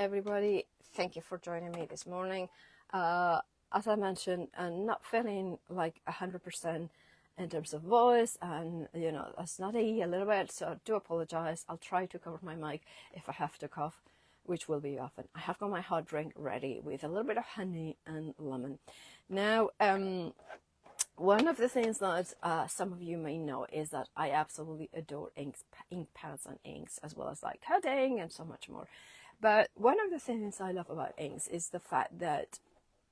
everybody. Thank you for joining me this morning. As I mentioned, I'm not feeling like 100% in terms of voice, and it's snotty a little bit, so I do apologize. I'll try to cover my mic if I have to cough, which will be often. I have got my hot drink ready with a little bit of honey and lemon. Now, one of the things that some of you may know is that I absolutely adore ink pads and inks, as well as like cutting and so much more. But one of the things I love about inks is the fact that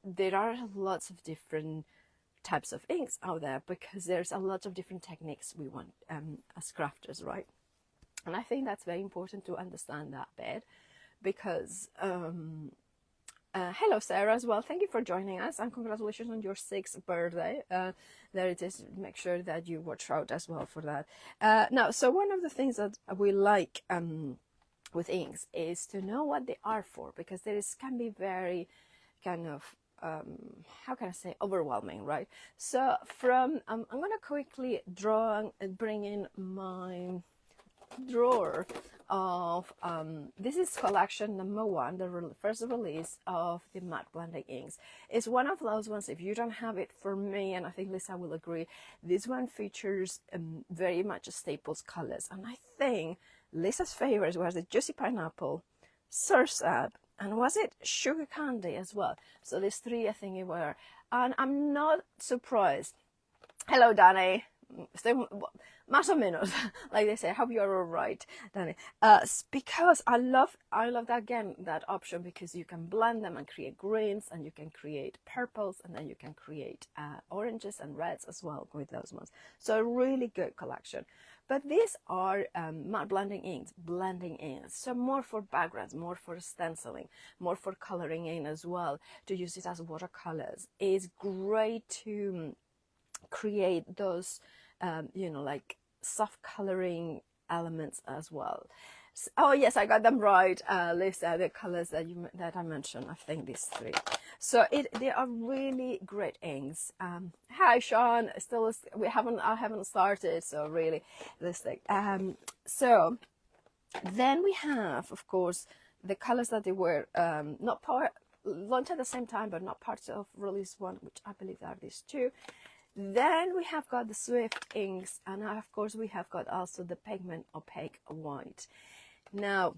there are lots of different types of inks out there, because there's a lot of different techniques we want as crafters, right? And I think that's very important to understand that bit, because hello Sarah as well, thank you for joining us, and congratulations on your 6th birthday. There it is. Make sure that you watch out as well for that. Now, so one of the things that we like with inks is to know what they are for, because can be very kind of how can I say, overwhelming, right? So from I'm going to quickly draw and bring in my drawer of this is collection number 1, the first release of the matte blending inks. It's one of those ones, if you don't have it, for me, and I think Lisa will agree, this one features very much staples colors, and I think Lisa's favorites was the juicy pineapple, sursap, and was it sugar candy as well? So these 3 I think it were, and I'm not surprised. Hello Danny, más o menos, like they say. I hope you're all right, Danny. Because I love that, again, that option, because you can blend them and create greens, and you can create purples, and then you can create oranges and reds as well with those ones. So a really good collection. But these are matte blending inks, so more for backgrounds, more for stenciling, more for coloring in as well, to use it as watercolors. It's great to create those like soft coloring elements as well. So, oh yes, I got them right, Lisa, the colors that I mentioned. I think these 3. So they are really great inks. Hi Sean, I haven't started, so really this thing. So then we have, of course, the colors that they were not launched at the same time, but not part of release 1, which I believe are these 2. Then we have got the Swift inks, and of course we have got also the pigment opaque white. Now,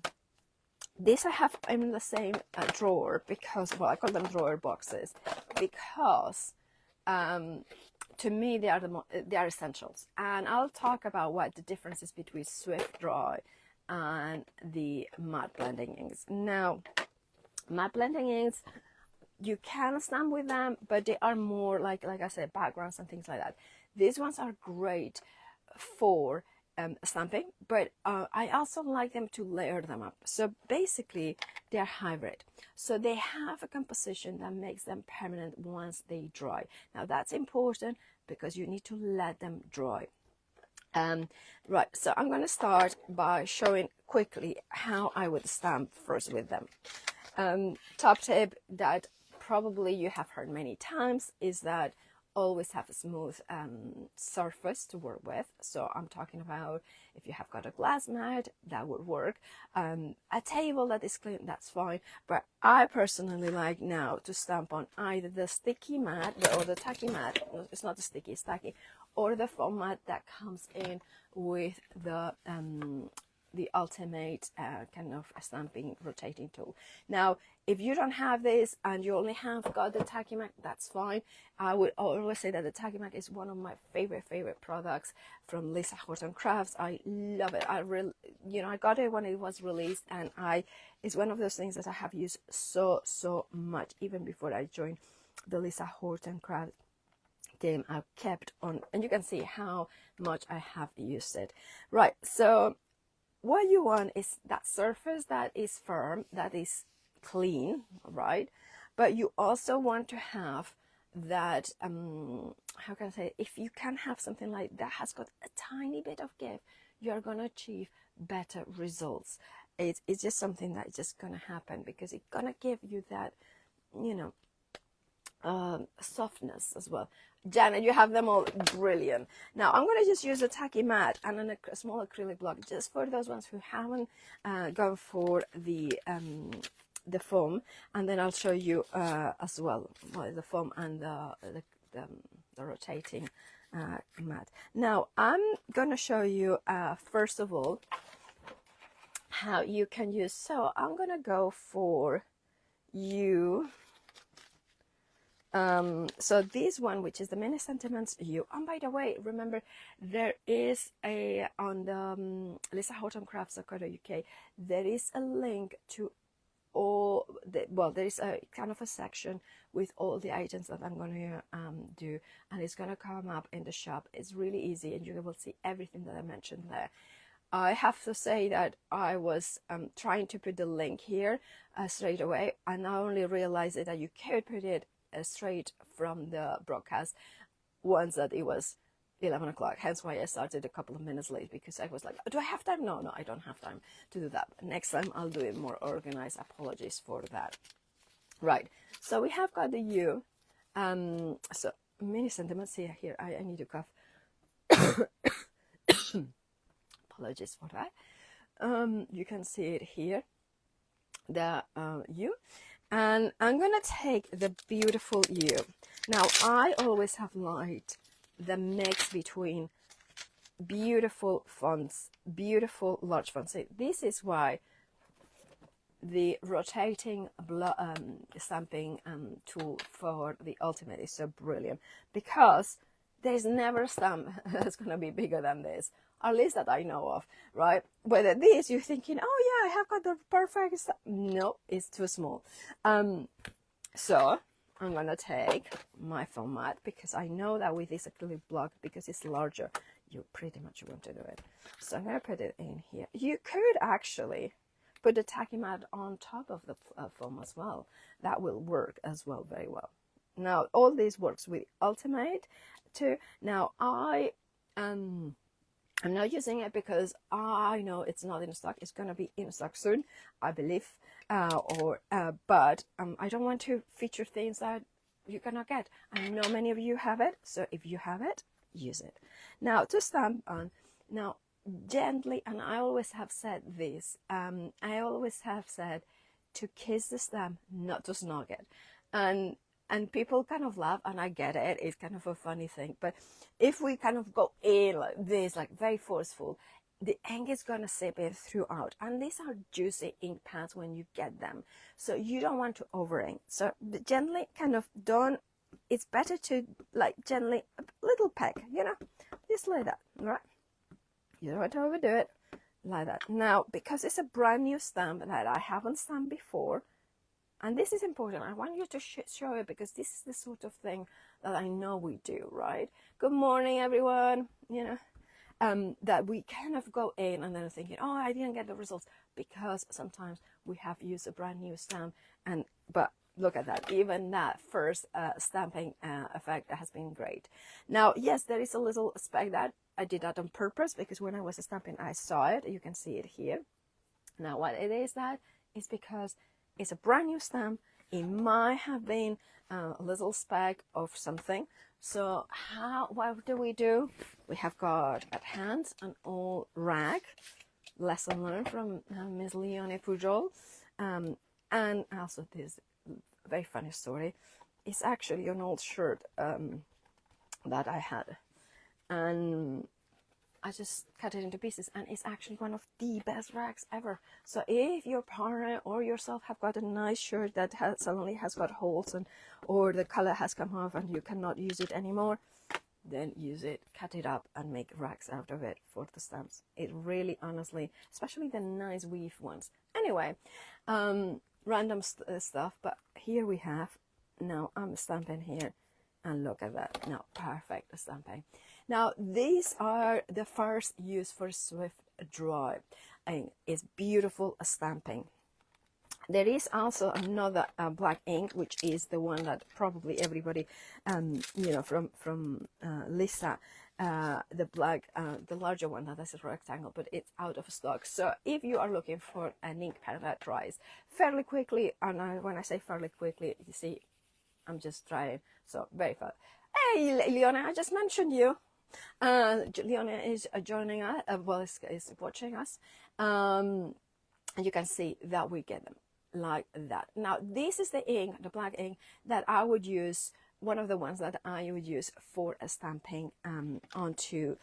these I have in the same drawer, because, well, I call them drawer boxes, because to me they are essentials, and I'll talk about what the difference is between Swift Dry and the matte blending inks. Now, matte blending inks, you can stamp with them, but they are more like I said, backgrounds and things like that. These ones are great for stamping, but I also like them to layer them up. So basically they are hybrid, so they have a composition that makes them permanent once they dry. Now that's important, because you need to let them dry. Right, so I'm going to start by showing quickly how I would stamp first with them. Top tip that probably you have heard many times is that always have a smooth surface to work with. So I'm talking about, if you have got a glass mat, that would work. A table that is clean, that's fine. But I personally like now to stamp on either the sticky mat or the tacky mat. It's not the sticky, it's tacky, or the foam mat that comes in with the ultimate kind of stamping rotating tool. Now, if you don't have this and you only have got the tacky mat, that's fine. I would always say that the tacky mat is one of my favorite products from Lisa Horton Crafts. I love it. I got it when it was released, and it's one of those things that I have used so much, even before I joined the Lisa Horton Crafts team. I kept on, and you can see how much I have used it. Right, so what you want is that surface that is firm, that is clean, right? But you also want to have that, how can I say, if you can have something like that has got a tiny bit of give, you're going to achieve better results. It's just something that's just going to happen, because it's going to give you that, softness as well. Janet, you have them all brilliant. Now I'm going to just use a tacky mat and a small acrylic block, just for those ones who haven't gone for the the foam, and then I'll show you as well the foam and the rotating mat. Now I'm gonna show you first of all how you can use. So I'm gonna go for you. So this one, which is the mini sentiments you, and by the way, remember there is a on the Lisa Horton Crafts.co.uk, there is a link to all the, well, there is a kind of a section with all the items that I'm going to do, and it's going to come up in the shop. It's really easy, and you will see everything that I mentioned there. I have to say that I was trying to put the link here straight away, and I only realized that you could put it straight from the broadcast once that it was 11 o'clock, hence why I started a couple of minutes late, because I was like, do I have time? No, I don't have time to do that. Next time I'll do it more organized. Apologies for that. Right, so we have got the U. So mini sentiments here. I need to cough. Apologies for that. You can see it here, the U. And I'm going to take the beautiful U. Now, I always have liked the mix between beautiful fonts, beautiful large fonts. So this is why the rotating stamping tool for the Ultimate is so brilliant, because there's never a stamp that's going to be bigger than this, at least that I know of, right? Whether this, you're thinking, oh yeah, I have got the perfect stamp. No, it's too small. So I'm going to take my foam mat, because I know that with this acrylic block, because it's larger, you pretty much want to do it. So I'm going to put it in here. You could actually put the tacky mat on top of the foam as well. That will work as well very well. Now, all this works with Ultimate too. Now, I'm not using it because I know it's not in stock. It's going to be in stock soon, I believe. But I don't want to feature things that you cannot get. I know many of you have it. So if you have it, use it. Now, to stamp on. Now, gently, and I always have said this. I always have said to kiss the stamp, not to snog it. And people kind of laugh, and I get it. It's kind of a funny thing. But if we kind of go in like this, like very forceful, the ink is going to seep in throughout. And these are juicy ink pads when you get them. So you don't want to over ink. So gently kind of don't, it's better to like gently, a little peck, you know, just like that, right? You don't want to overdo it, like that. Now, because it's a brand new stamp that I haven't stamped before, and this is important. I want you to show it, because this is the sort of thing that I know we do, right? Good morning, everyone. You know, that we kind of go in and then thinking, oh, I didn't get the results, because sometimes we have used a brand new stamp. But look at that. Even that first stamping effect has been great. Now, yes, there is a little speck that I did that on purpose, because when I was stamping, I saw it. You can see it here. Now, what it is that is because it's a brand new stamp. It might have been a little speck of something. So what do? We have got at hand an old rag, lesson learned from Miss Leonie Pujol. And also this very funny story. It's actually an old shirt that I had. And I just cut it into pieces, and it's actually one of the best rags ever. So if your partner or yourself have got a nice shirt that suddenly has got holes, or the color has come off and you cannot use it anymore, then use it, cut it up, and make rags out of it for the stamps. It really, honestly, especially the nice weave ones. Anyway, random stuff, but here we have, now I'm stamping here, and look at that. Now, perfect stamping. Now, these are the first used for swift dry, and it's beautiful stamping. There is also another black ink, which is the one that probably everybody, you know, from Lisa, the black, the larger one that is a rectangle, but it's out of stock. So if you are looking for an ink pen that dries fairly quickly, and when I say fairly quickly, you see, I'm just trying, so very fast. Hey, Leona, I just mentioned you. Leona is joining us, well, is watching us, and you can see that we get them like that. Now this is the ink, the black ink that I would use, one of the ones that I would use for stamping onto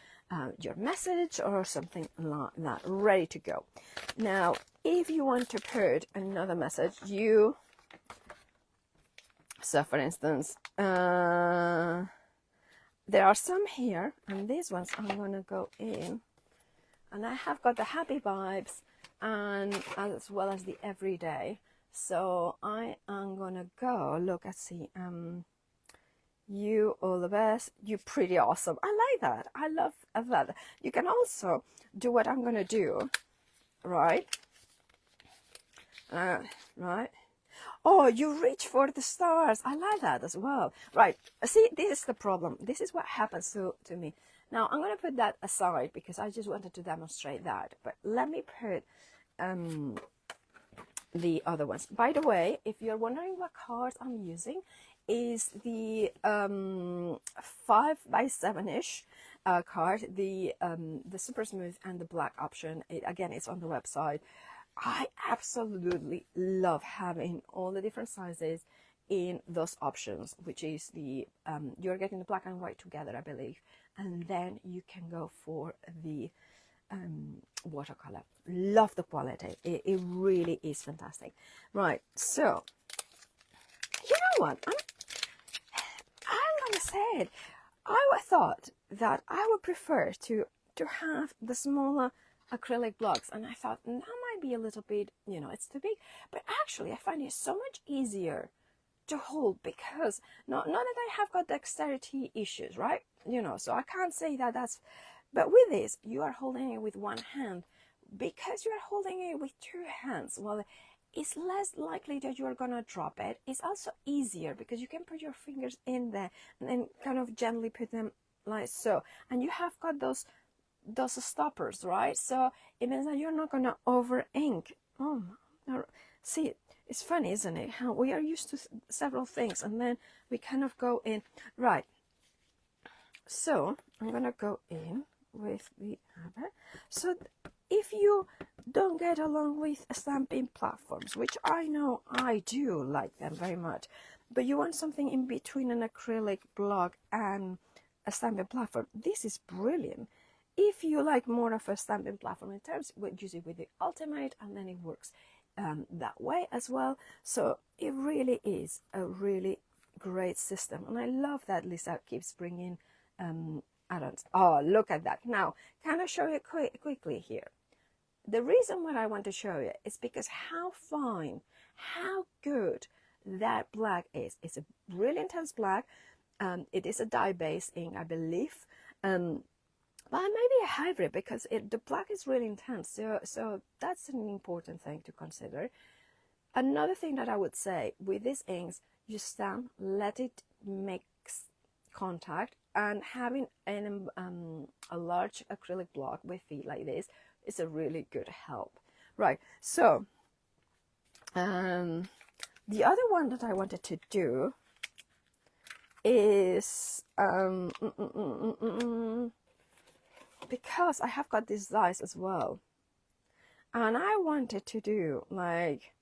your message or something like that, ready to go. Now if you want to put another message, so for instance, there are some here, and these ones I'm going to go in, and I have got the happy vibes and as well as the everyday. So I am going to go, look, let's see, you all the best, you pretty awesome. I like that. I love that. You can also do what I'm going to do, right? Right. Oh, you reach for the stars. I like that as well. Right. See, this is the problem. This is what happens to me. Now, I'm going to put that aside because I just wanted to demonstrate that. But let me put the other ones. By the way, if you're wondering what cards I'm using, is the 5x7-ish card, the super smooth and the black option. Again, it's on the website. I absolutely love having all the different sizes in those options, which is the you're getting the black and white together, I believe, and then you can go for the watercolor. Love the quality. It really is fantastic. Right, so you know what, I'm gonna say it. I thought that I would prefer to have the smaller acrylic blocks, and I thought that might be a little bit, you know, it's too big, but actually I find it so much easier to hold because not that I have got dexterity issues, right? You know, so I can't say that that's, but with this you are holding it with one hand. Because you are holding it with two hands, well, it's less likely that you are gonna drop it. It's also easier because you can put your fingers in there and then kind of gently put them like so, and you have got those stoppers, right? So it means that you're not gonna over ink. Oh no. See, it's funny, isn't it, how we are used to several things and then we kind of go in. Right, so I'm gonna go in with the other. So if you don't get along with stamping platforms, which I know I do like them very much, but you want something in between an acrylic block and a stamping platform, this is brilliant. If you like more of a stamping platform in terms, use it with the Ultimate, and then it works that way as well. So it really is a really great system, and I love that Lisa keeps bringing add-ons. Oh, look at that. Now, can I show you quickly here? The reason why I want to show you is because how fine, how good that black is. It's a really intense black. It is a dye-based ink, I believe. But maybe a hybrid because the black is really intense. So that's an important thing to consider. Another thing that I would say with these inks, you stamp, let it make contact, and having a large acrylic block with feet like this is a really good help. Right, so the other one that I wanted to do is because I have got these dies as well, and I wanted to do like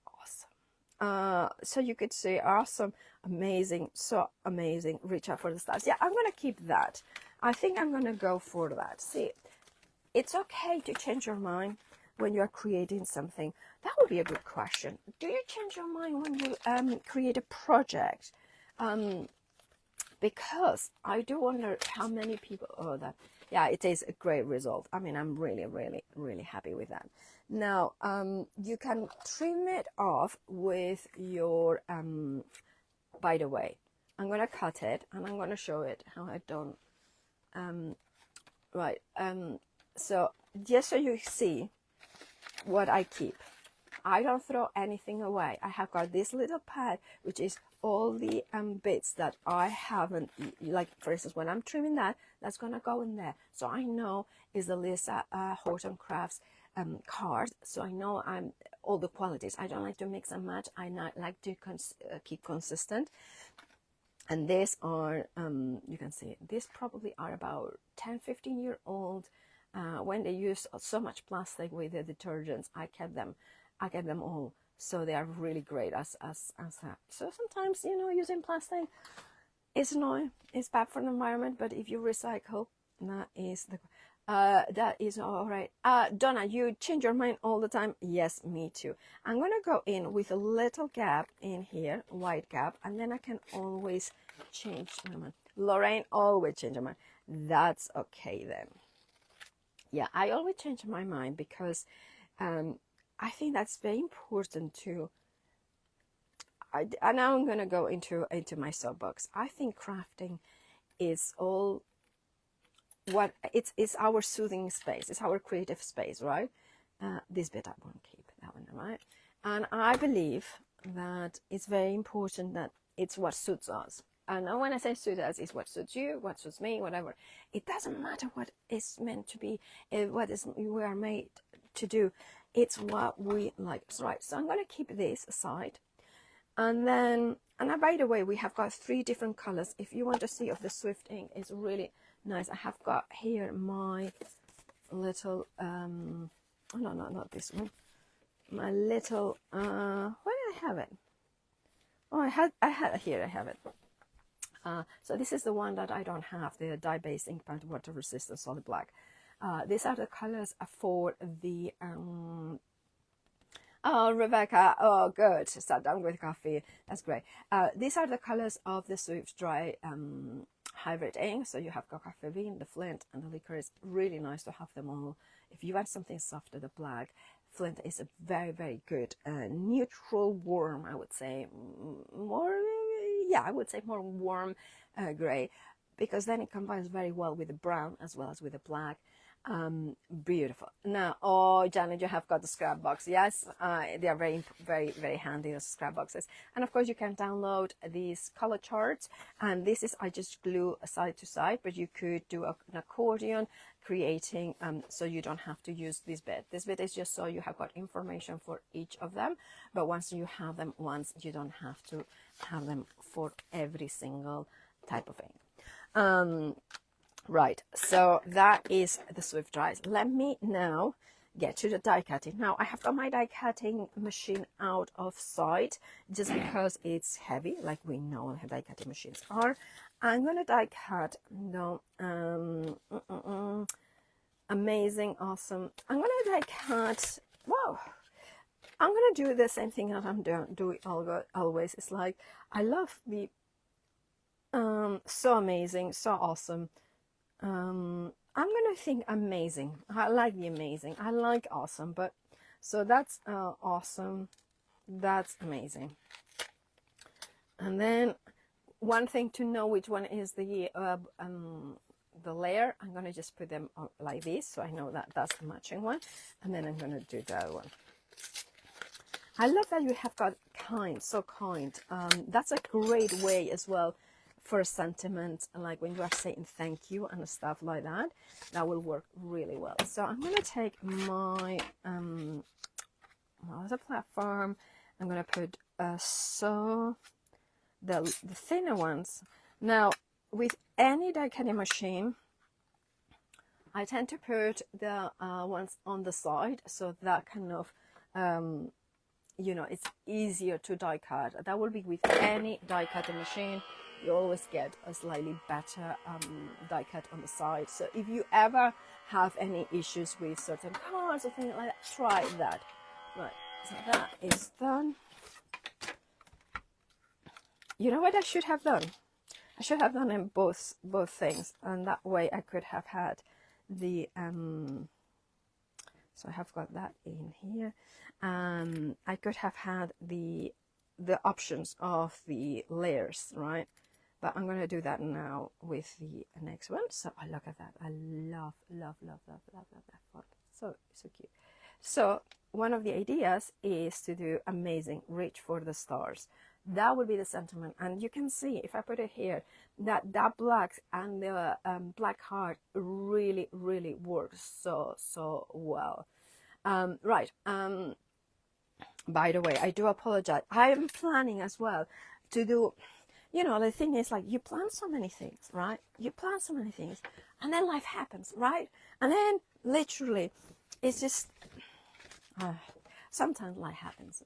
awesome, so you could say awesome, amazing, so amazing, reach out for the stars. Yeah, I'm gonna keep that. I think I'm gonna go for that. See, it's okay to change your mind when you're creating something. That would be a good question. Do you change your mind when you create a project? Because I do wonder how many people, oh, that, yeah, it is a great result. I mean, I'm really, really, really happy with that. Now, you can trim it off with your, by the way, I'm going to cut it and I'm going to show it how I done. Right, so just so you see what I keep. I don't throw anything away. I have got this little pad, which is all the bits that I haven't, like for instance, when I'm trimming that, that's gonna go in there. So I know is the Lisa Horton Crafts card. So I know I'm all the qualities. I don't like to mix and match. I not like to keep consistent. And these are, you can see, these probably are about 10-15 year old. When they use so much plastic with the detergents, I kept them I get them all. So they are really great as that. So sometimes, you know, using plastic is annoying. It's bad for the environment, but if you recycle, that is all right. Donna, you change your mind all the time. Yes, me too. I'm gonna go in with a little gap in here, white gap, and then I can always change my mind. Lorraine, always change her mind. That's okay then. Yeah, I always change my mind because I think that's very important to. And now I'm gonna go into my soapbox. I think crafting is all what it's our soothing space. It's our creative space, right? This bit I won't keep, that one, right? And I believe that it's very important that it's what suits us. And when I say suit us, it's what suits you, what suits me, whatever. It doesn't matter what is meant to be, what is we are made to do. It's what we like, right? So I'm going to keep this aside. And then, by the way, we have got 3 different colors. If you want to see of the Swift ink, it's really nice. I have got here my little, oh no, not this one. My little, where did I have it? Oh, I had here, I have it. So this is the one that I don't have, the dye-based ink pad water resistant solid black. These are the colors for the, oh, Rebecca, oh, good, sat down with coffee, that's great. These are the colors of the Swift Dry hybrid ink. So you have got coffee bean, the flint, and the licorice. Really nice to have them all. If you want something softer, the black, flint is a very, very good neutral warm, I would say, more, yeah, I would say more warm gray, because then it combines very well with the brown as well as with the black. Beautiful. Now, oh, Janet, you have got the scrap box. Yes, they are very, very, very handy, the scrap boxes. And of course, you can download these color charts. And this is, I just glue side to side, but you could do an accordion, creating, so you don't have to use this bit. This bit is just so you have got information for each of them. But once you have them once, you don't have to have them for every single type of ink. Right, so that is the Swift Dries. Let me now get to the die cutting. Now, I have got my die cutting machine out of sight just because it's heavy, like we know how die cutting machines are. I'm going to die cut, no, amazing, awesome. I'm going to die cut, wow. I'm going to do the same thing that I'm doing always. It's like, I love the, so amazing, so awesome. I'm gonna think amazing. I like the amazing. I like awesome, but so that's awesome. That's amazing. And then one thing to know which one is the layer. I'm gonna just put them like this, so I know that that's the matching one. And then I'm gonna do the other one. I love that you have got kind, so kind. That's a great way as well for a sentiment, like when you are saying thank you and stuff like that. That will work really well. So I'm going to take my other platform. I'm going to put so the thinner ones. Now, with any die cutting machine, I tend to put the ones on the side, so that kind of you know, it's easier to die cut. That will be with any die cutting machine. You always get a slightly better die cut on the side. So if you ever have any issues with certain cards or things like that, try that. Right, so that is done. You know what I should have done? I should have done in both things, and that way I could have had the so I have got that in here. I could have had the options of the layers, right? But I'm going to do that now with the next one. So I look at that. I love that font. So cute. So one of the ideas is to do amazing, reach for the stars. That would be the sentiment. And you can see, if I put it here, that black and the black heart really, really works so well. Right. By the way, I do apologize. I am planning as well to do, you know, the thing is, like, you plan so many things, right? You plan so many things, and then life happens, right? And then literally, it's just, sometimes life happens.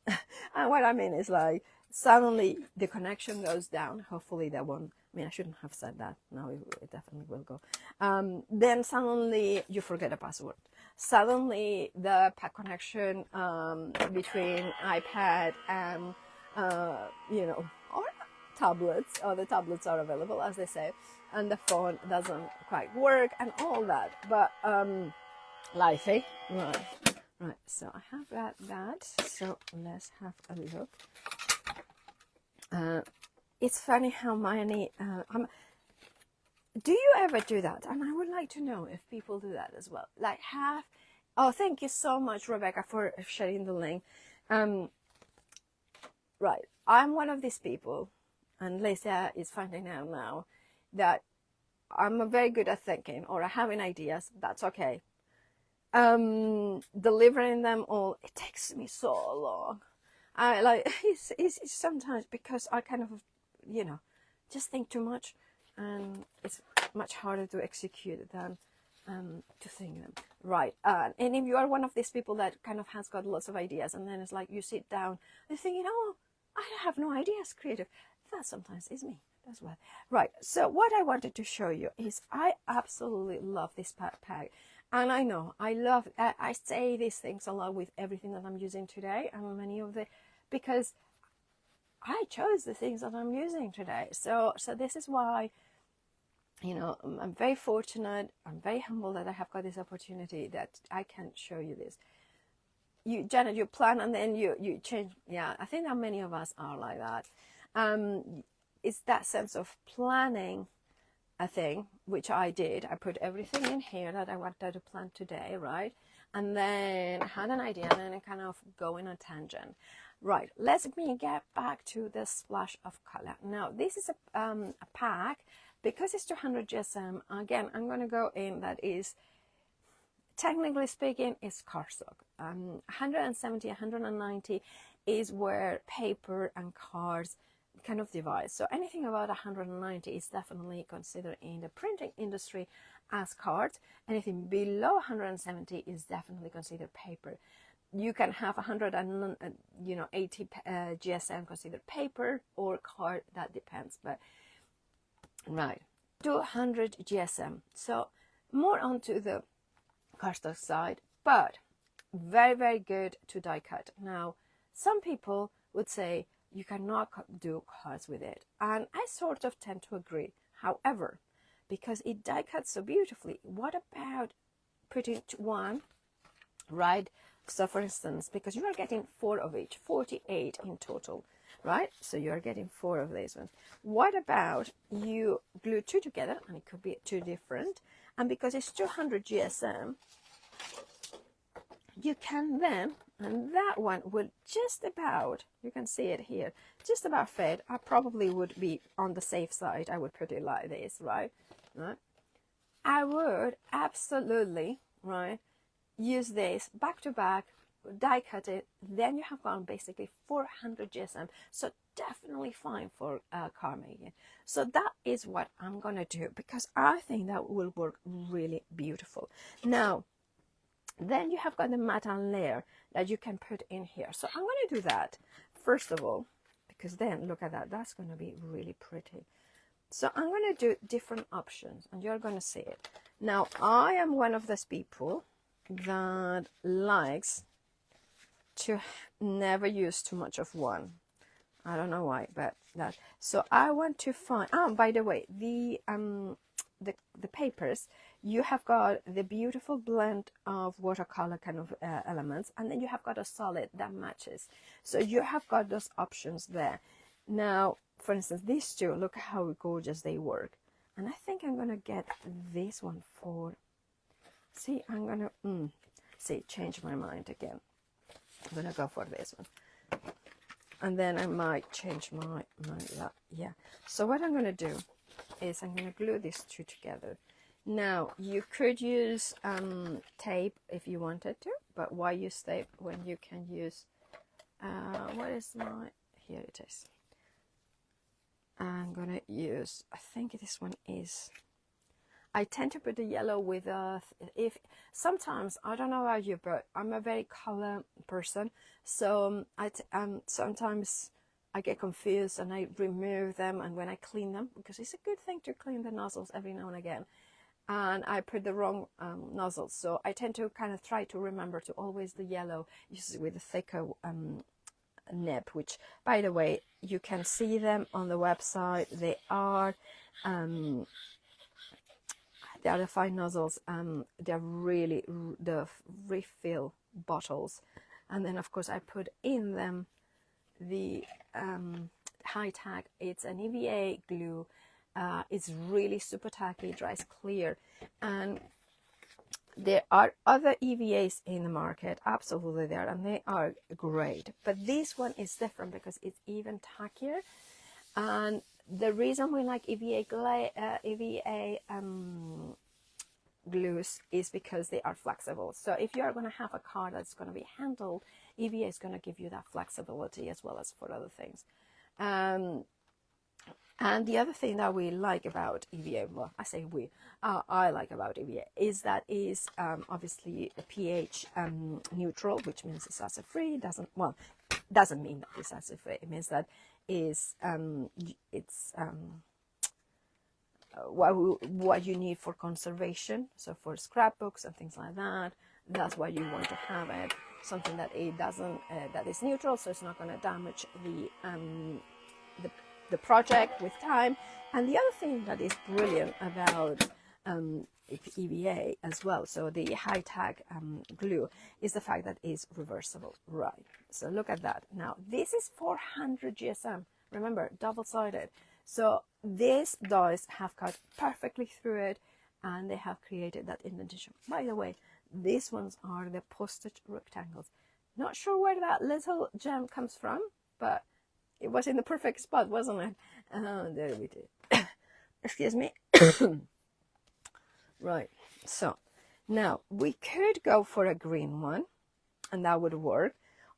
And what I mean is like, suddenly the connection goes down. Hopefully that won't, I mean, I shouldn't have said that. No, it definitely will go. Then suddenly you forget a password. Suddenly the connection between iPad and, or tablets, or the tablets are available, as they say, and the phone doesn't quite work and all that. But life, eh? Right, so I have that. So let's have a look. It's funny how many, do you ever do that? And I would like to know if people do that as well. Like oh, thank you so much, Rebecca, for sharing the link. Right, I'm one of these people, and Lisa is finding out now that I'm very good at thinking or having ideas. That's okay. Delivering them all, it takes me so long. I like it's sometimes because I kind of, just think too much, and it's much harder to execute than to think them. Right. And if you are one of these people that kind of has got lots of ideas, and then it's like you sit down and thinking, oh, I have no ideas, creative. That sometimes is me as well. Right. So what I wanted to show you is I absolutely love this pack. And I know I say these things a lot with everything that I'm using today, and many of because I chose the things that I'm using today. So this is why, I'm very fortunate. I'm very humble that I have got this opportunity that I can show you this. Janet, you plan and then you change. Yeah, I think that many of us are like that. It's that sense of planning a thing, which I did. I put everything in here that I wanted to plan today, right? And then I had an idea, and then I kind of go in a tangent. Right, let me get back to the splash of color. Now, this is a pack, because it's 200 GSM. Again, I'm going to go in that is, technically speaking, is cardstock. 170, 190 is where paper and cards kind of divide. So anything about 190 is definitely considered in the printing industry as cards. Anything below 170 is definitely considered paper. You can have 180 GSM considered paper or card, that depends. But right, 200 GSM. So more onto the cardstock side, but very, very good to die cut. Now, some people would say you cannot do cards with it, and I sort of tend to agree. However, because it die cuts so beautifully, what about putting one, right? So for instance, because you are getting 4 of each, 48 in total, right? So you are getting 4 of these ones. What about you glue 2 together, and it could be 2 different, and because it's 200 GSM, you can then, and that one will just about, you can see it here, just about fade. I probably would be on the safe side. I would put it like this, right? I would absolutely, right, use this back to back, die cut it, then you have gone basically 400 GSM. So definitely fine for card making. So that is what I'm gonna do, because I think that will work really beautiful. Now, then you have got the matte layer that you can put in here. So I'm going to do that first of all, because then look at that, that's going to be really pretty. So I'm going to do different options, and you're going to see it. Now, I am one of those people that likes to never use too much of one. I don't know why, but that. So I want to find, by the way, the papers, you have got the beautiful blend of watercolor kind of elements, and then you have got a solid that matches. So you have got those options there. Now, for instance, these two, look how gorgeous they work. And I think I'm gonna get this one for, see, I'm gonna change my mind again. I'm gonna go for this one, and then I might change my mind. Yeah, so what I'm gonna do is I'm going to glue these 2 together. Now, you could use tape if you wanted to, but why use tape when you can use, what is my, here it is. I'm going to use, I think this one is, I tend to put the yellow with if sometimes, I don't know about you, but I'm a very color person, so sometimes I get confused and I remove them, and when I clean them, because it's a good thing to clean the nozzles every now and again, and I put the wrong nozzles, so I tend to kind of try to remember to always the yellow, usually with a thicker nib, which, by the way, you can see them on the website. They are the fine nozzles. They're really the refill bottles, and then of course I put in them the high tack. It's an EVA glue. It's really super tacky, dries clear, and there are other EVAs in the market, absolutely there, and they are great. But this one is different because it's even tackier. And the reason we like EVA glues is because they are flexible. So if you are going to have a car that's going to be handled, EVA is going to give you that flexibility as well as for other things. And the other thing that we like about EVA, well, I say we, I like about EVA, is that is obviously pH neutral, which means it's acid free. Doesn't mean that it's acid free. It means that is it's what you need for conservation. So for scrapbooks and things like that, that's why you want to have it. Something that it doesn't, that is neutral, so it's not going to damage the project with time. And the other thing that is brilliant about EVA as well, so the high tack glue, is the fact that it's reversible. Right, so look at that. Now this is 400 GSM, remember, double-sided, so these dies have cut perfectly through it, and they have created that indentation. By the way, these ones are the postage rectangles. Not sure where that little gem comes from, but it was in the perfect spot, wasn't it? There we did. Excuse me. Right, so now we could go for a green one, and that would work,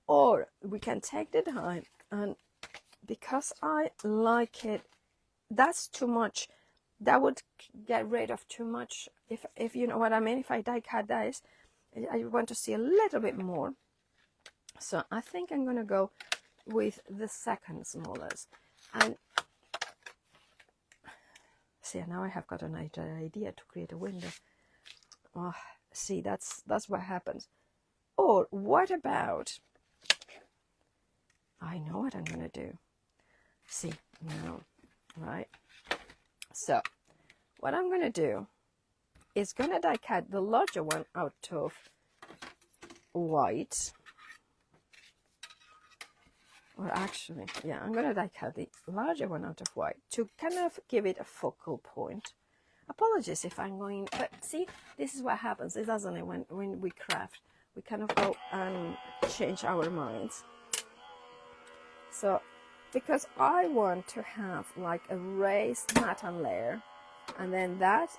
or we can take the die, and because I like it, that's too much. That would get rid of too much, if you know what I mean. If I die cut dies, I want to see a little bit more. So I think I'm gonna go with the second smallest. And see, now I have got an idea to create a window. Oh, see, that's what happens. Or what about, I know what I'm gonna do. See, now, right? So what I'm gonna do is gonna die cut the larger one out of white. Or actually, yeah, I'm going to die cut the larger one out of white to kind of give it a focal point. Apologies if I'm going, but see, this is what happens. It doesn't it? When we craft, we kind of go and change our minds. So, because I want to have like a raised matte layer, and then that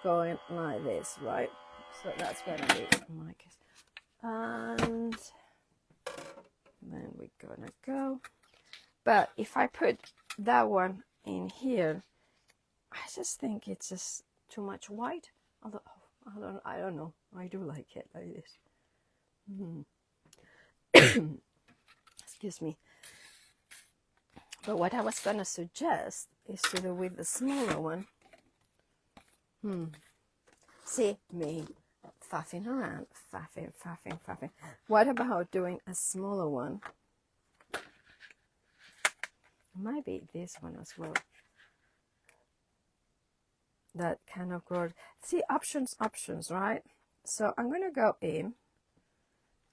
going like this, right? So that's going to be my case. And then we're gonna go, but if I put that one in here, I just think it's just too much white. Although I don't know, I do like it like this. Excuse me. But what I was gonna suggest is to do with the smaller one. See me faffing around, faffing. What about doing a smaller one? Maybe this one as well. That kind of goes. See, options, right? So I'm going to go in,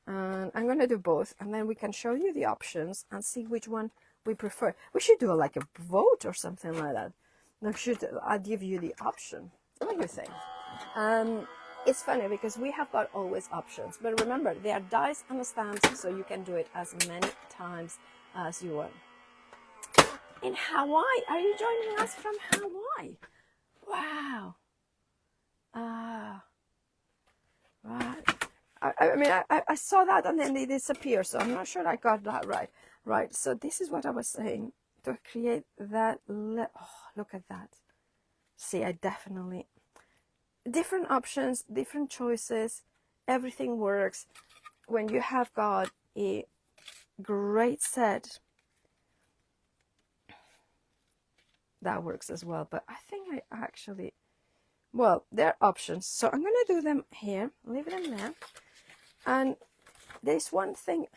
and I'm going to do both, and then we can show you the options and see which one we prefer. We should do like a vote or something like that. I'll give you the option. What do you think? It's funny because we have got always options, but remember, they are dies and stamps, so you can do it as many times as you want. In Hawaii, are you joining us from Hawaii? Wow. Right. I mean, I saw that and then they disappear, so I'm not sure I got that right. Right, so this is what I was saying, to create that, oh, look at that. see, I definitely, different options, different choices, everything works. When you have got a great set, that works as well. But I think I actually, well, there are options. So I'm going to do them here, leave them there. And there's one thing,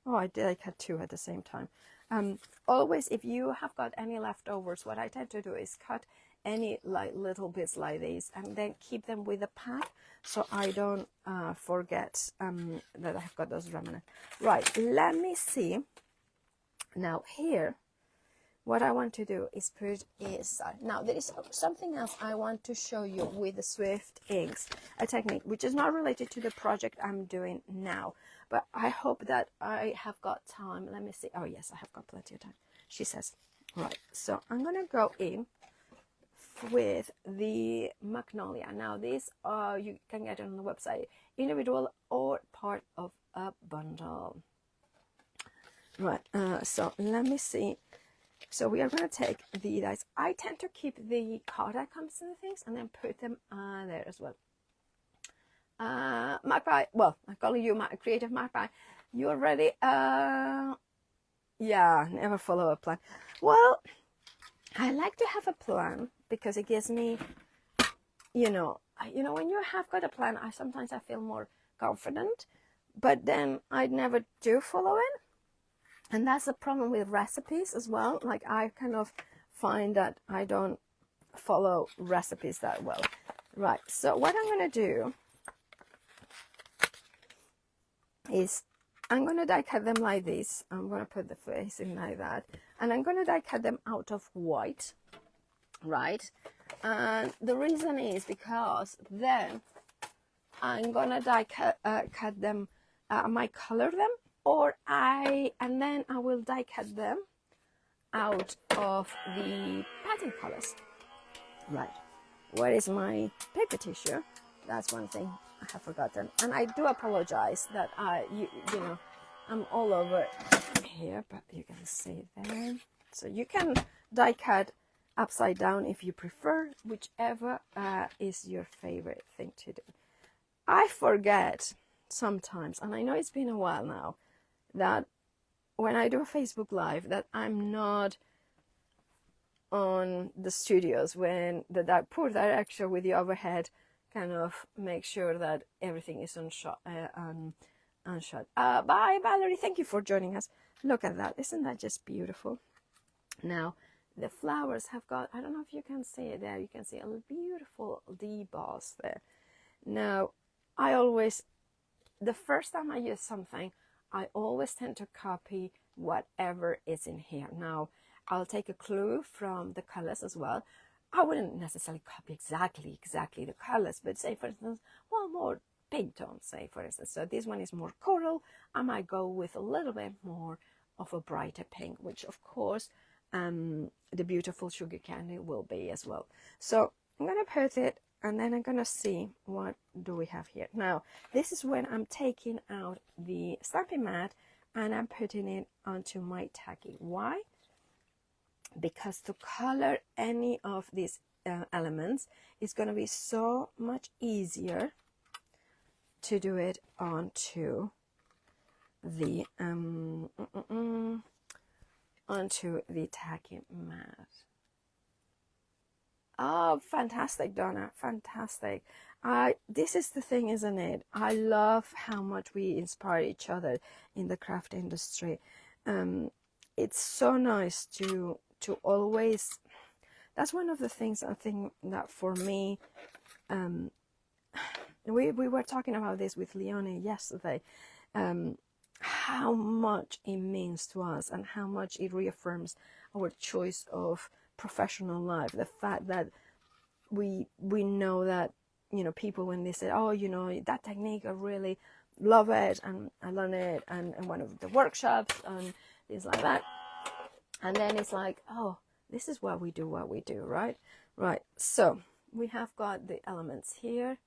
oh, I did, I cut two at the same time. Always, if you have got any leftovers, what I tend to do is cut any like little bits like these and then keep them with a pad, so I don't forget that I've got those remnants. Right, let me see. Now here, what I want to do is put is, now there is something else I want to show you with the Swift inks, a technique which is not related to the project I'm doing now, but I hope that I have got time. Let me see. Oh yes, I have got plenty of time, she says. Right, so I'm gonna go in with the Magnolia. Now this you can get it on the website, individual or part of a bundle. Right, so let me see. So we are going to take the dice. I tend to keep the card that comes in the things and then put them there as well. Magpie, well, I'm calling you my creative Magpie. You ready? Yeah, never follow a plan. Well, I like to have a plan because it gives me, you know, when you have got a plan, sometimes I feel more confident, but then I never do follow it. And that's the problem with recipes as well. Like I kind of find that I don't follow recipes that well. Right, so what I'm going to do is I'm going to die cut them like this. I'm going to put the face in like that. And I'm going to die cut them out of white, right? And the reason is because then I'm going to die cut them, I might color them, and then I will die cut them out of the pattern colors. Right, where is my paper tissue? That's one thing I have forgotten, and I do apologize that you know I'm all over here, but you can see there. So you can die cut upside down if you prefer, whichever is your favorite thing to do. I forget sometimes, and I know it's been a while now, that when I do a Facebook Live, that I'm not on the studios when that poor director with the overhead kind of make sure that everything is unshot. Bye, Valerie. Thank you for joining us. Look at that. Isn't that just beautiful? Now, the flowers have got, I don't know if you can see it there. You can see a beautiful deboss there. Now, the first time I use something, I always tend to copy whatever is in here. Now, I'll take a clue from the colors as well. I wouldn't necessarily copy exactly the colors, but say, for instance, well, more pink tones, say, for instance. So this one is more coral. I might go with a little bit more of a brighter pink, which, of course, the beautiful sugar candy will be as well. So I'm going to put it, and then I'm going to see what do we have here. Now, this is when I'm taking out the stamping mat and I'm putting it onto my tacky. Why? Because to color any of these elements is going to be so much easier to do it onto the tacky mat. Oh, fantastic, Donna. Fantastic. This is the thing, isn't it? I love how much we inspire each other in the craft industry. It's so nice to always, that's one of the things I think that for me, we were talking about this with Leonie yesterday, how much it means to us and how much it reaffirms our choice of professional life. The fact that we know that, you know, people, when they say, oh, you know, that technique, I really love it, and I learned it and one of the workshops and things like that, and then it's like, oh, this is why we do what we do, right? So we have got the elements here.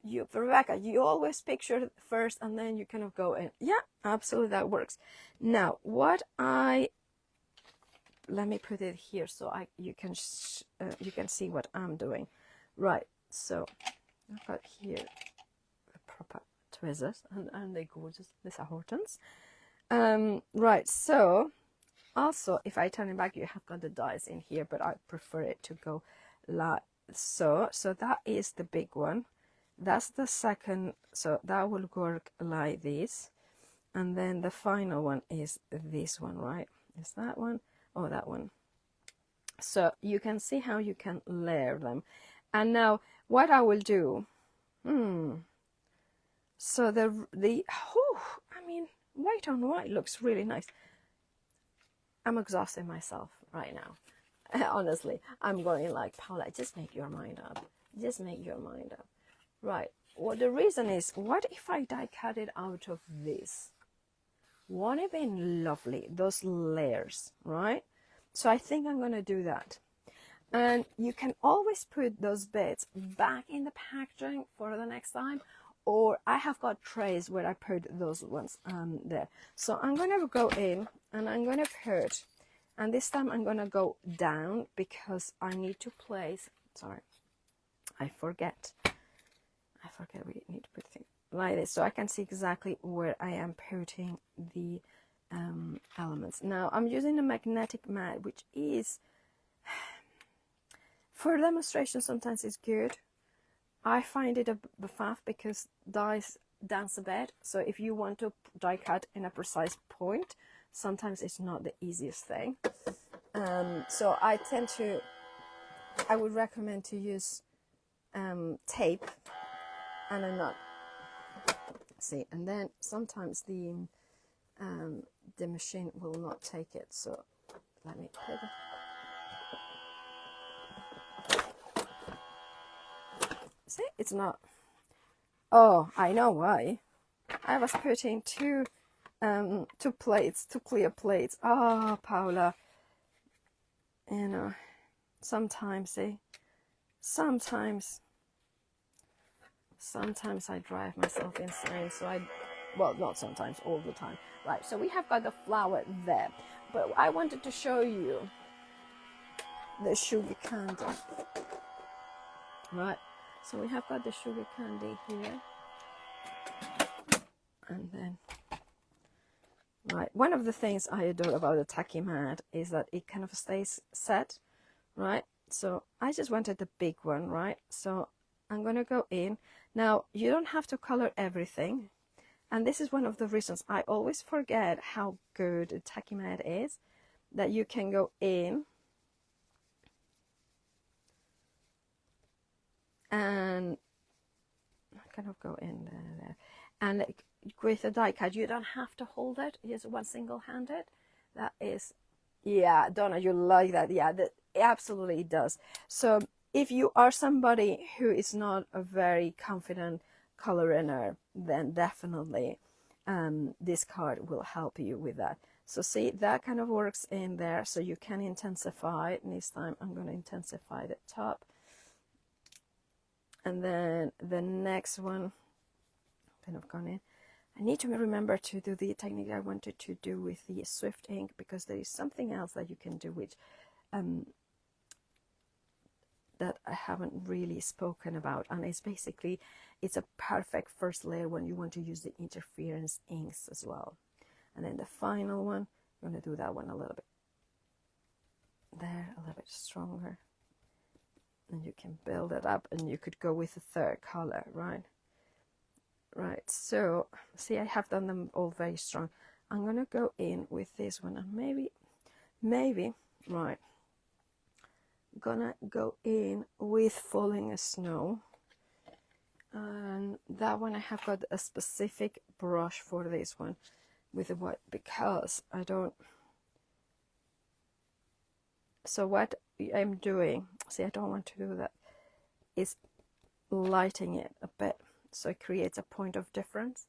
Rebecca, you always picture it first and then you kind of go in. Yeah, absolutely, that works. Now, what I let me put it here so you can see what I'm doing. Right, so I've got here the proper tweezers, and they're gorgeous. These are Hortons. Right, so also if I turn it back, you have got the dies in here, but I prefer it to go like so. So that is the big one. That's the second, so that will work like this. And then the final one is this one, right? Is that one? Oh, that one. So you can see how you can layer them. And now what I will do, so I mean, white on white looks really nice. I'm exhausting myself right now. Honestly, I'm going like, Paula, just make your mind up. Just make your mind up. Right. Well, the reason is, what if I die cut it out of this? Won't it be lovely? Those layers, right? So I think I'm going to do that. And you can always put those bits back in the packaging for the next time. Or I have got trays where I put those ones there. So I'm going to go in and I'm going to put, and this time I'm going to go down because I need to place, sorry, I forget we need to put things like this so I can see exactly where I am putting the elements. Now I'm using a magnetic mat, which is, for demonstration sometimes it's good. I find it a faff because dies dance a bit, so if you want to die cut in a precise point, sometimes it's not the easiest thing. So I would recommend to use tape and a nut. See, and then sometimes the machine will not take it, so let me put it. See, it's not. Oh, I know why. I was putting two clear plates. Oh, Paula, you know, sometimes I drive myself insane. So well, not sometimes, all the time. Right, so we have got the flower there, but I wanted to show you the sugar candy. Right, so we have got the sugar candy here. And then, right, one of the things I adore about the tacky mat is that it kind of stays set, right? So I just wanted the big one, right? So I'm going to go in. Now, you don't have to color everything. And this is one of the reasons I always forget how good a tacky mat is, that you can go in and kind of go in there. And with a die cut, you don't have to hold it. Just one single-handed. That is, yeah, Donna, you like that. Yeah, that absolutely does. So if you are somebody who is not a very confident colorer, then definitely this card will help you with that. So see, that kind of works in there, so you can intensify. And this time I'm going to intensify the top. And then the next one, kind of gone in. I need to remember to do the technique I wanted to do with the Swift ink, because there is something else that you can do which that I haven't really spoken about, and it's basically, it's a perfect first layer when you want to use the interference inks as well. And then the final one, I'm going to do that one a little bit there, a little bit stronger, and you can build it up, and you could go with a third color, right? Right, so see, I have done them all very strong. I'm gonna go in with this one, and maybe, right, gonna go in with Falling Snow. And that one I have got a specific brush for this one with the white, because I don't, so what I'm doing, see, I don't want to do that, is lighting it a bit, so it creates a point of difference,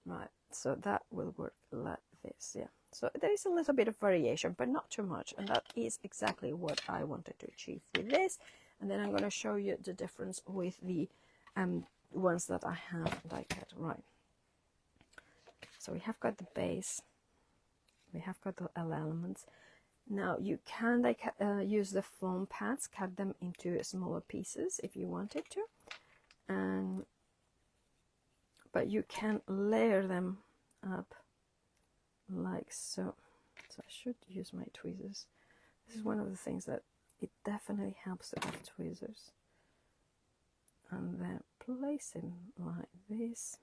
right? So that will work like this, yeah. So there is a little bit of variation, but not too much, and that is exactly what I wanted to achieve with this. And then I'm going to show you the difference with the ones that I have die cut, right? So we have got the base, we have got the elements. Now you can like use the foam pads, cut them into smaller pieces if you wanted to, and but you can layer them up like so. So I should use my tweezers. This is one of the things that it definitely helps to have tweezers. And then place them like this.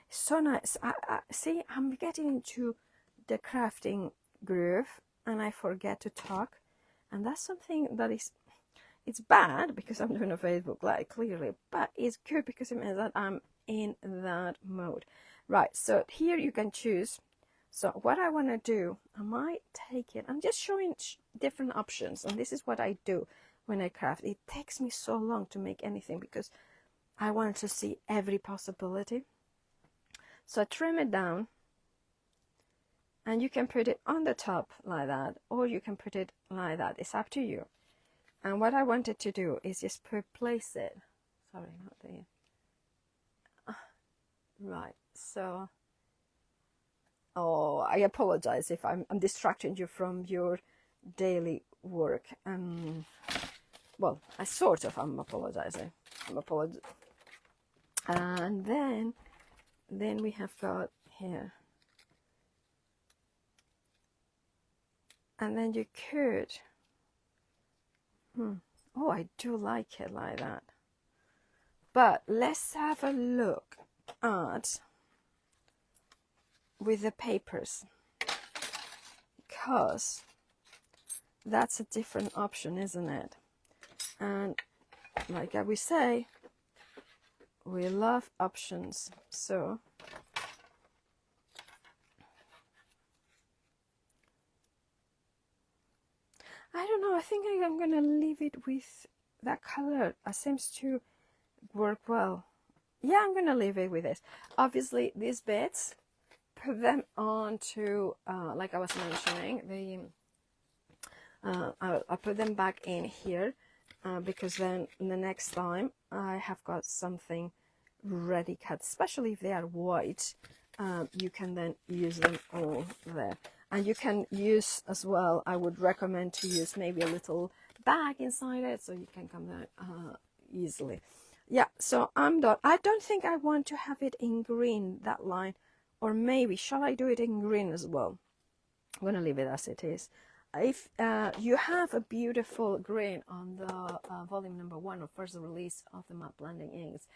So nice. I see, I'm getting into the crafting groove and I forget to talk, and that's something that is, it's bad because I'm doing a Facebook Live clearly, but it's good because it means that I'm in that mode. Right, so here you can choose. So what I want to do, I might take it, I'm just showing different options, and this is what I do when I craft. It takes me so long to make anything because I want to see every possibility. So trim it down, and you can put it on the top like that, or you can put it like that. It's up to you. And what I wanted to do is just place it. Sorry, not there. Right, so, oh, I apologize if I'm distracting you from your daily work. Well, I sort of am apologizing. And then we have got here. And then you could, oh, I do like it like that. But let's have a look at with the papers, because that's a different option, isn't it? And like I will say, we love options. So I don't know, I think I'm gonna leave it with that color. It seems to work well. Yeah, I'm gonna leave it with this. Obviously these bits, put them onto like I was mentioning, I'll put them back in here because then the next time I have got something ready cut, especially if they are white, you can then use them all there. And you can use as well, I would recommend to use maybe a little bag inside it so you can come there easily. Yeah, so I'm done. I don't think I want to have it in green, that line, or maybe shall I do it in green as well? I'm gonna leave it as it is. If you have a beautiful green on the volume number 1 or first release of the matte blending inks,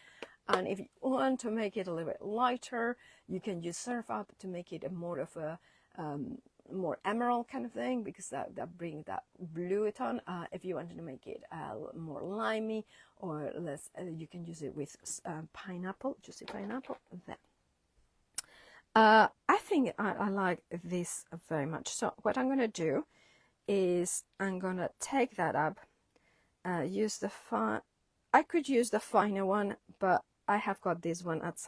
and if you want to make it a little bit lighter, you can use Surf Up to make it a more of a more emerald kind of thing, because that brings that blue tone. If you wanted to make it more limey or less, you can use it with pineapple, juicy pineapple. Then I think I like this very much. So what I'm going to do is I'm going to take that up, use the I could use the finer one, but I have got this one at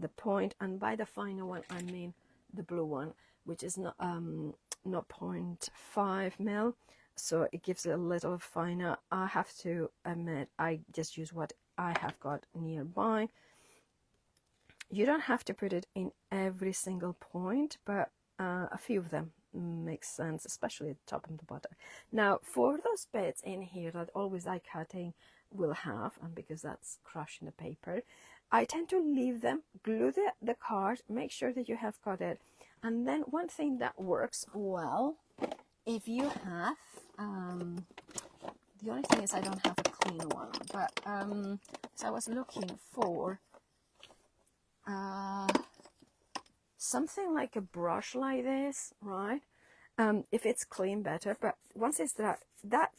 the point, and by the finer one I mean the blue one, which is not 0.5 mil, so it gives it a little finer. I have to admit I just use what I have got nearby. You don't have to put it in every single point, but a few of them makes sense, especially the top and the bottom. Now for those bits in here that always eye cutting will have, and because that's crushing the paper, I tend to leave them, glue the card, make sure that you have got it. And then one thing that works well, if you have the only thing is I don't have a clean one, but so I was looking for something like a brush like this, right? If it's clean, better, but once it's that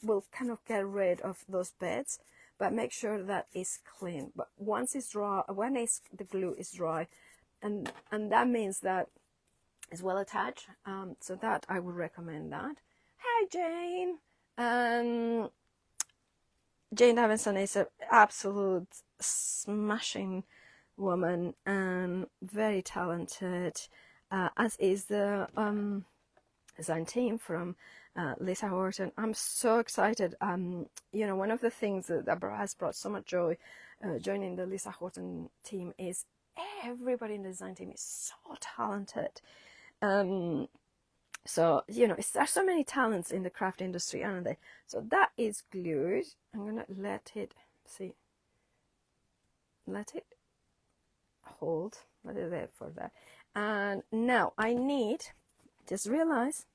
will kind of get rid of those bits, but make sure that it's clean. But once it's dry, the glue is dry, and that means that it's well attached, so that I would recommend that. Hi Jane. Jane Davidson is an absolute smashing woman and very talented, as is the design team from Lisa Horton. I'm so excited. You know, one of the things that has brought so much joy joining the Lisa Horton team is everybody in the design team is so talented. So, you know, there's so many talents in the craft industry, aren't they? So that is glued. I'm gonna let it hold, let it there for that. And now I need, just realize,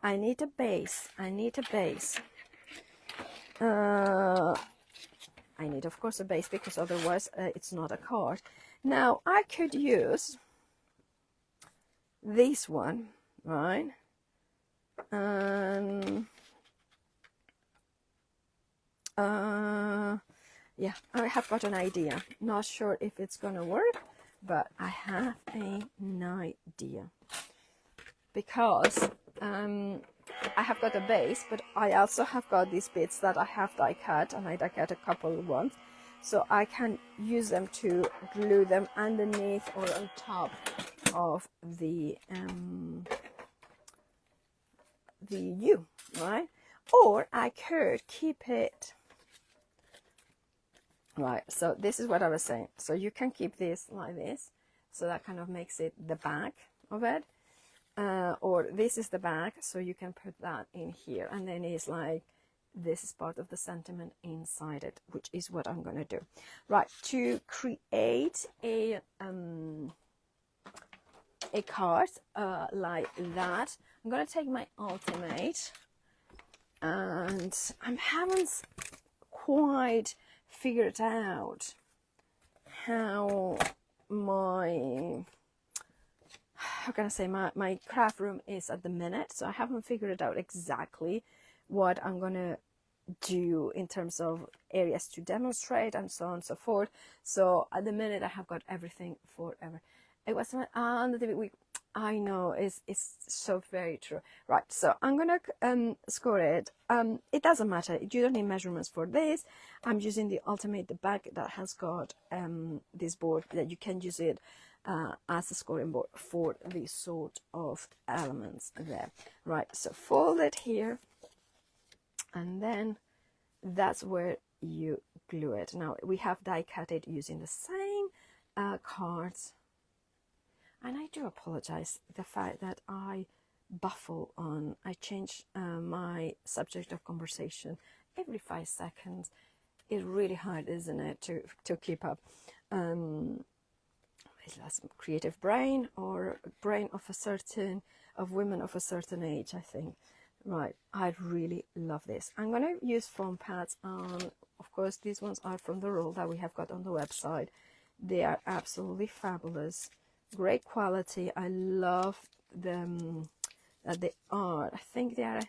I need a base. I need, of course, a base, because otherwise it's not a card. Now I could use this one, right? Yeah, I have got an idea. Not sure if it's gonna work, but I have an idea, because I have got a base, but I also have got these bits that I have die cut, and I die cut a couple of ones, so I can use them to glue them underneath or on top of the U, right? Or I could keep it, right? So this is what I was saying. So you can keep this like this, so that kind of makes it the back of it. Or this is the back, so you can put that in here, and then it's like this is part of the sentiment inside it, which is what I'm gonna do. Right, to create a card like that, I'm gonna take my Ultimate, and I haven't quite figured out how how can I say, my craft room is at the minute, so I haven't figured out exactly what I'm gonna do in terms of areas to demonstrate and so on and so forth. So at the minute I have got everything forever. It was on the week. I know, it's so very true. Right, so I'm gonna score it. It doesn't matter, you don't need measurements for this. I'm using the Ultimate, the bag that has got this board that you can use it as a scoring board for these sort of elements there. Right, so fold it here, and then that's where you glue it. Now we have die cut it using the same cards, and I do apologize the fact that I baffle on, I change my subject of conversation every 5 seconds. It's really hard, isn't it, to keep up. That's creative brain, or brain of women of a certain age, I think. Right, I really love this. I'm going to use foam pads, and of course these ones are from the roll that we have got on the website. They are absolutely fabulous, great quality. I love them that they are, I think they are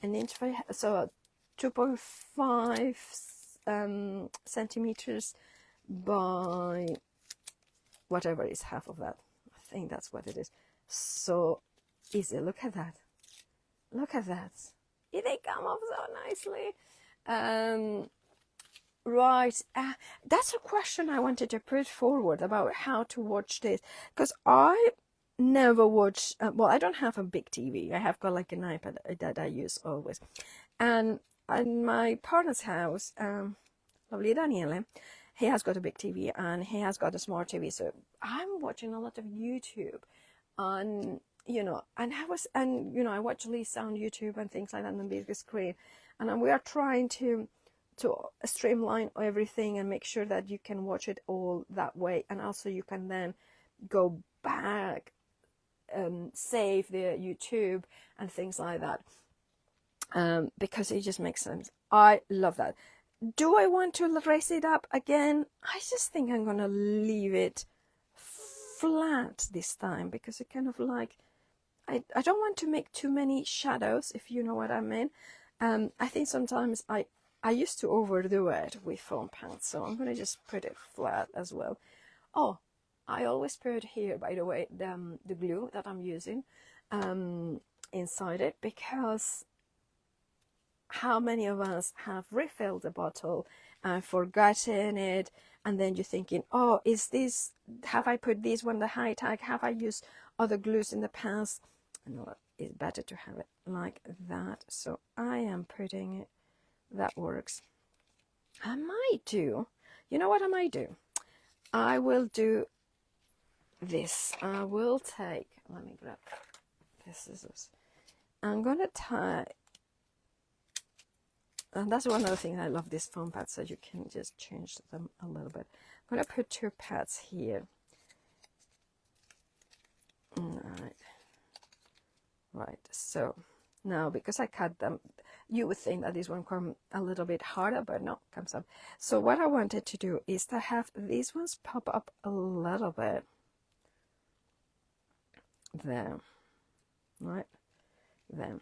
an inch by, so 2.5 centimeters by whatever is half of that. I think that's what it is. So easy. Look at that. Look at that. They come off so nicely. Right. That's a question I wanted to put forward about how to watch this, because I never watch, well, I don't have a big TV. I have got like an iPad that I use always. And in my partner's house, lovely Daniele, he has got a big TV and he has got a smart TV. So I'm watching a lot of YouTube on, you know, and I watch Lisa on YouTube and things like that on the big screen. And we are trying to streamline everything and make sure that you can watch it all that way. And also you can then go back, save the YouTube and things like that. Because it just makes sense. I love that. Do I want to raise it up again? I just think I'm gonna leave it flat this time, because it kind of like, I don't want to make too many shadows, if you know what I mean. I think sometimes I used to overdo it with foam pads, so I'm gonna just put it flat as well. Oh, I always put here, by the way, the glue that I'm using inside it, because how many of us have refilled the bottle and forgotten it, and then you're thinking, oh, have I put this one the high tag, have I used other glues in the past? No, it's better to have it like that. So I am putting it, that works. I might do, you know what I might do? I will do this. I will take, let me grab the scissors. I'm gonna tie, and that's one of the things I love these foam pads, so you can just change them a little bit. I'm gonna put 2 pads here. Right, so now because I cut them, you would think that this one come a little bit harder, but no, it comes up. So what I wanted to do is to have these ones pop up a little bit there, right there,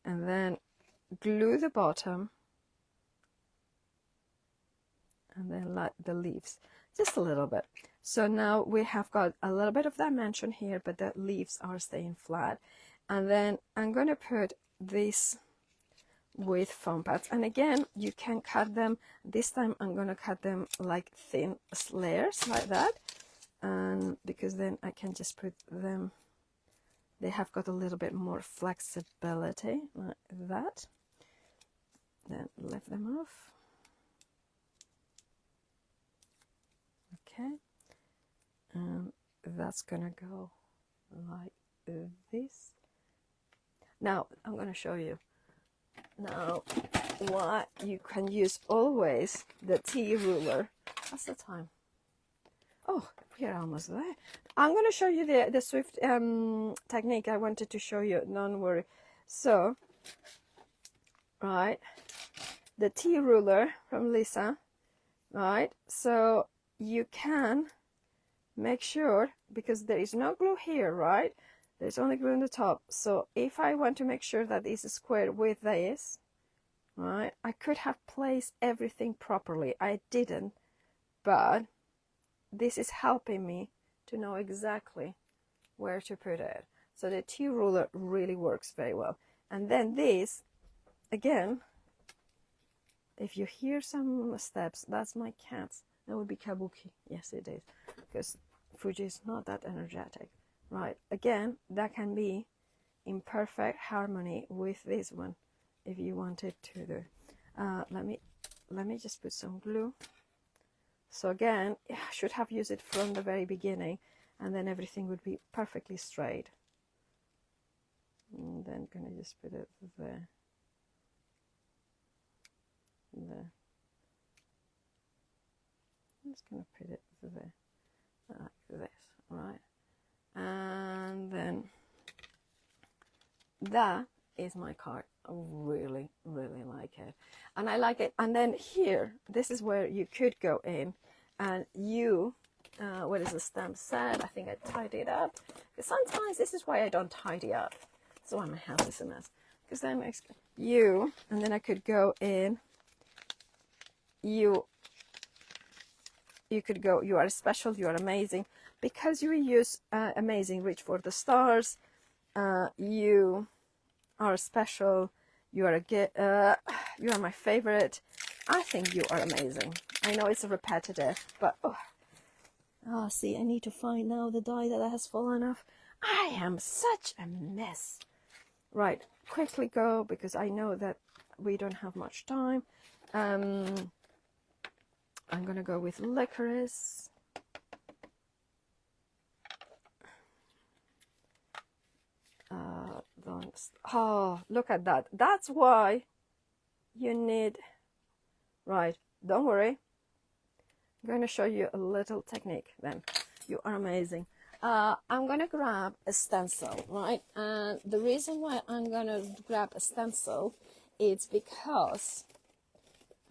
and then glue the bottom, and then like the leaves just a little bit. So now we have got a little bit of dimension here, but the leaves are staying flat. And then I'm going to put this with foam pads, and again you can cut them. This time I'm going to cut them like thin layers like that, and because then I can just put them, they have got a little bit more flexibility like that. Then lift them off. Okay, and that's gonna go like this. Now I'm going to show you now why you can use always the T ruler. What's the time? Oh, we are almost there. I'm going to show you the Swift technique I wanted to show you. Don't worry. So, right, the T ruler from Lisa, right? So you can make sure, because there is no glue here, right? There's only glue on the top. So if I want to make sure that this is square with this, right, I could have placed everything properly. I didn't, but this is helping me to know exactly where to put it. So the T ruler really works very well. And then this, again, if you hear some steps, that's my cats. That would be Kabuki. Yes, it is, because Fuji is not that energetic. Right, again, that can be in perfect harmony with this one if you wanted to do. Let me just put some glue. So again, I should have used it from the very beginning, and then everything would be perfectly straight. And then gonna just put it there. There. I'm just gonna put it there, like this, right? And then that is my card. I really like it, and I like it. And then here, this is where you could go in and you what is the stamp said? I think I tidied it up, because sometimes this is why I don't tidy up. That's why my house is a mess, because then you, and then I could go in, you could go, you are special, you are amazing, because you use amazing, reach for the stars, you are special, you are you are my favorite, I think you are amazing. I know it's repetitive, but see, I need to find now the die that has fallen off. I am such a mess. Right, quickly go, because I know that we don't have much time. I'm gonna go with licorice. Oh, look at that. That's why you need, right, don't worry. I'm going to show you a little technique then. You are amazing. I'm going to grab a stencil, right? And the reason why I'm going to grab a stencil is because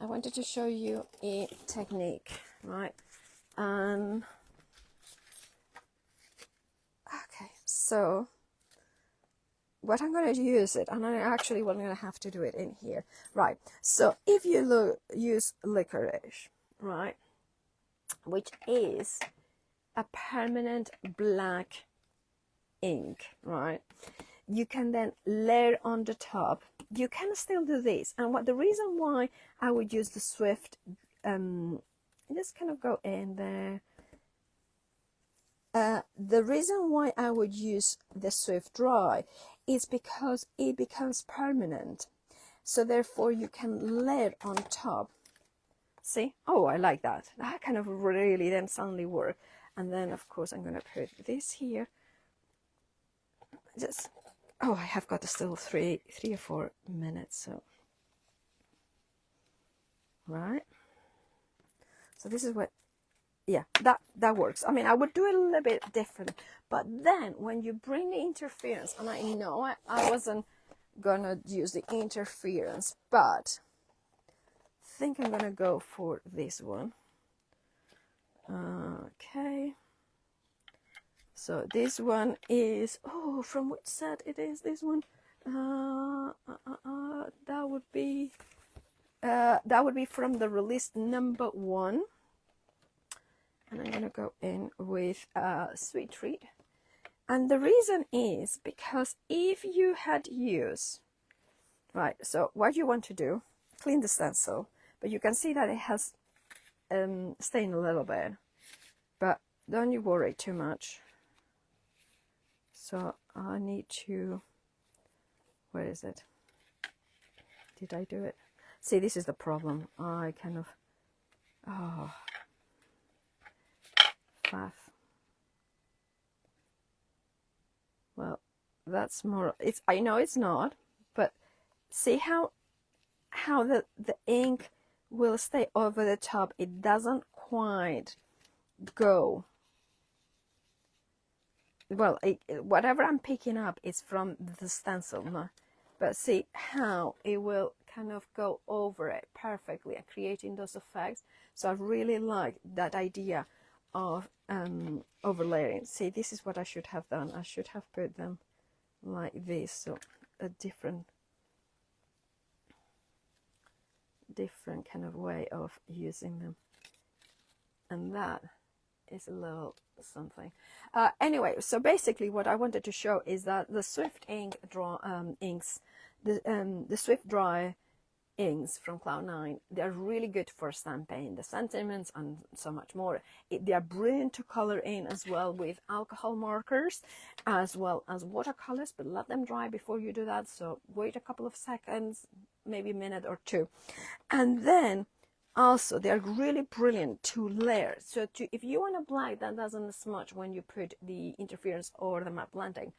I wanted to show you a technique, right? Okay, so what I'm going to use it, and I actually will going to have to do it in here, right? So if you use licorice, right, which is a permanent black ink, right, you can then layer on the top. You can still do this, and what the reason why I would use the Swift, just kind of go in there. The reason why I would use the Swift Dry is because it becomes permanent, so therefore you can layer on top. See? Oh, I like that. That kind of really then suddenly work. And then of course I'm going to put this here, just Oh, I have got still three or 4 minutes, so right. So this is what, yeah, that works. I mean, I would do it a little bit different, but then when you bring the interference, and I know I wasn't gonna use the interference, but I think I'm gonna go for this one. Okay. So this one is, oh, from which set it is, this one? That would be from the release number 1. And I'm gonna go in with Sweet Treat. And the reason is because if you had used, right, so what you want to do, clean the stencil, but you can see that it has stained a little bit, but don't you worry too much. So I need to, where is it? Did I do it? See, this is the problem. I kind of, oh, faff. Well, that's more, it's, I know it's not, but see how the ink will stay over the top. It doesn't quite go. Well, whatever I'm picking up is from the stencil, no? But see how it will kind of go over it perfectly and creating those effects. So I really like that idea of overlaying. See, this is what I should have done. I should have put them like this, so a different kind of way of using them, and that is a little something. Anyway, so basically what I wanted to show is that the Swift ink inks, the Swift dry inks from Cloud9, they're really good for stamping the sentiments and so much more. They are brilliant to color in as well with alcohol markers as well as watercolors, but let them dry before you do that. So wait a couple of seconds, maybe a minute or 2, and then also they're really brilliant to layer. So if you want a black that doesn't smudge when you put the interference or the matte blending,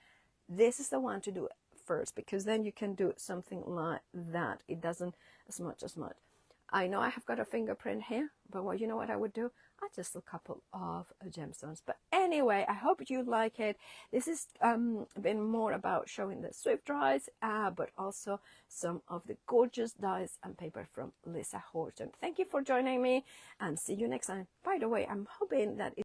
this is the one to do it first, because then you can do something like that. It doesn't smudge as much. I know I have got a fingerprint here, but well, you know what I would do? I just a couple of gemstones. But anyway, I hope you like it. This has been more about showing the Swift dries, but also some of the gorgeous dies and paper from Lisa Horton. Thank you for joining me, and see you next time. By the way, I'm hoping that